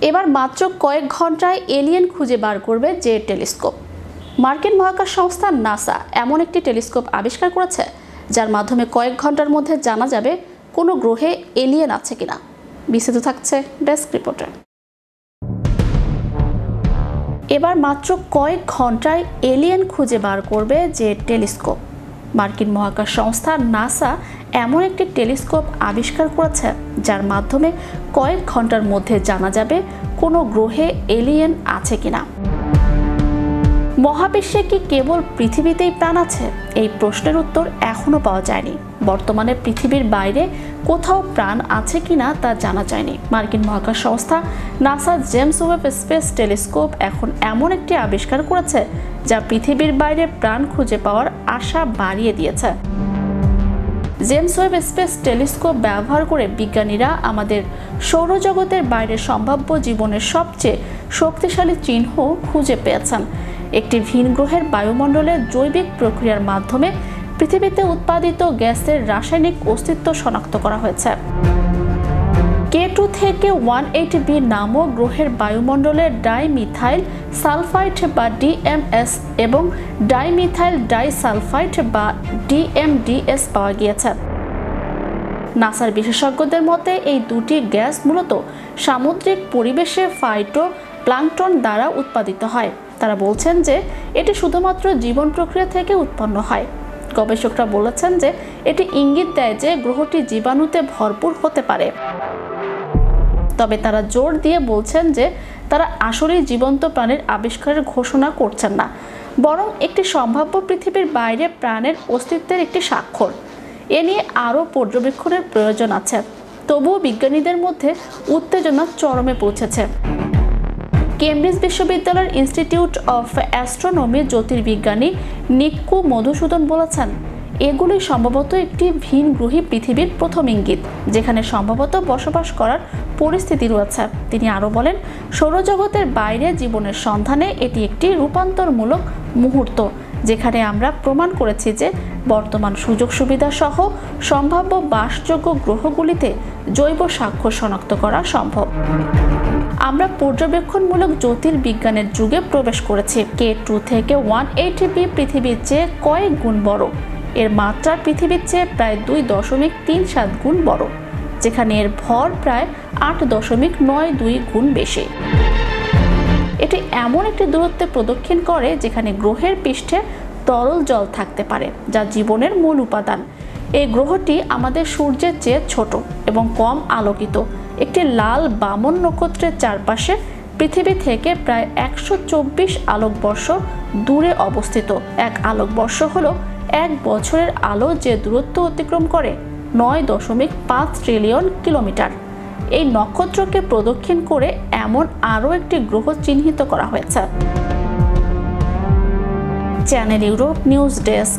এবার মাত্র কয়েক ঘন্টায় এলিয়েন খুঁজে বার করবে জেড টেলিস্কোপ। মার্কিন মহাকাশ সংস্থা নাসা এমন একটি টেলিস্কোপ আবিষ্কার করেছে যার মাধ্যমে কয়েক ঘন্টার মধ্যে জানা যাবে কোনো গ্রহে এলিয়েন আছে কিনা। বিস্তারিত থাকছে ডেস্ক রিপোর্টে। এবার মাত্র কয়েক ঘন্টায় এলিয়েন খুঁজে বার করবে জেড টেলিস্কোপ। মার্কিন মহাকাশ সংস্থা নাসা এমন একটি টেলিস্কোপ আবিষ্কার করেছে যার মাধ্যমে কয়েক ঘন্টার মধ্যে জানা যাবে কোনো গ্রহে এলিয়েন আছে কিনা। মহাবিশ্বে কি কেবল পৃথিবীতেই প্রাণ আছে? এই প্রশ্নের উত্তর এখনো পাওয়া যায়নি। বর্তমানে পৃথিবীর বাইরে কোথাও প্রাণ আছে কিনা তা জানা যায়নি। মার্কিন মহাকাশ সংস্থা NASA James Webb space telescope এখন এমন একটি আবিষ্কার করেছে যা পৃথিবীর বাইরে প্রাণ খুঁজে পাওয়ার আশা বাড়িয়ে দিয়েছে। জেমস ওয়েব স্পেস টেলিস্কোপ ব্যবহার করে বিজ্ঞানীরা আমাদের সৌরজগতের বাইরে সম্ভাব্য জীবনের সবচেয়ে শক্তিশালী চিহ্ন খুঁজে পেয়েছেন। একটি ভিন গ্রহের বায়ুমণ্ডলের জৈবিক প্রক্রিয়ার মাধ্যমে পৃথিবীতে উৎপাদিত গ্যাসের রাসায়নিক অস্তিত্ব শনাক্ত করা হয়েছে। K2 থেকে 180b নামক গ্রহের বায়ুমণ্ডলে ডাইমিথাইল সালফাইড বা DMS এবং ডাইমিথাইল ডাইসালফাইড বা DMDS পাওয়া গিয়েছে। নাসার বিশেষজ্ঞদের মতে এই দুটি গ্যাস মূলত সামুদ্রিক পরিবেশে ফাইটো প্লাঙ্কটন দ্বারা উৎপাদিত হয়। তারা বলছেন যে এটি শুধুমাত্র জীবন প্রক্রিয়া থেকে উৎপন্ন হয়। গবেষকরা বলেছেন যে এটি ইঙ্গিত দেয় যে গ্রহটি জীবাণুতে ভরপুর হতে পারে। তবে তারা জোর দিয়ে বলছেন যে তারা আসলেই জীবন্ত প্রাণের আবিষ্কারের ঘোষণা করছেন না, বরং একটি সম্ভাব্য পৃথিবীর বাইরে প্রাণের অস্তিত্বের একটি স্বাক্ষর। এ নিয়ে আরও পর্যবেক্ষণের প্রয়োজন আছে। তবুও বিজ্ঞানীদের মধ্যে উত্তেজনা চরমে পৌঁছেছে। কেমব্রিজ বিশ্ববিদ্যালয়ের institute of astronomy জ্যোতির্বিজ্ঞানী Nikku Madhusudan বলেছেন, এগুলি সম্ভবত একটি ভিন গ্রহী পৃথিবীর প্রথম ইঙ্গিত, যেখানে সম্ভবত বসবাস করার পরিস্থিতি রয়েছে। তিনি আরও বলেন, সৌরজগতের বাইরে জীবনের সন্ধানে এটি একটি রূপান্তরমূলক মুহূর্ত, যেখানে আমরা প্রমাণ করেছি যে বর্তমান সুযোগ সুবিধা সহ সম্ভাব্য বাসযোগ্য গ্রহগুলিতে জৈব স্বাক্ষর শনাক্ত করা সম্ভব। আমরা পর্যবেক্ষণমূলক জ্যোতির্বিজ্ঞানের যুগে প্রবেশ করেছি। K2 থেকে 180b পৃথিবীর চেয়ে কয়েক গুণ বড়। এর মাত্রা পৃথিবীর চেয়ে প্রায় 2.37 গুণ বড়, যেখানে এর ভর প্রায় 8.92 গুণ বেশি। এটি এমন একটি দূরত্বে প্রদক্ষিণ করে যেখানে গ্রহের পৃষ্ঠে তরল জল থাকতে পারে, যা জীবনের মূল উপাদান। এই গ্রহটি আমাদের সূর্যের চেয়ে ছোট এবং কম আলোকিত। একটি লাল বামন নক্ষত্রের চারপাশে পৃথিবী থেকে প্রায় 124 আলোকবর্ষ দূরে অবস্থিত। এক আলোকবর্ষ হলো 1 বছরের আলো, যে দূরত্ব অতিক্রম করে 9.5 ট্রিলিয়ন কিলোমিটার। এই নক্ষত্রকে প্রদক্ষিণ করে এমন আরও একটি গ্রহ চিহ্নিত করা হয়েছে। Channel Europe news desk.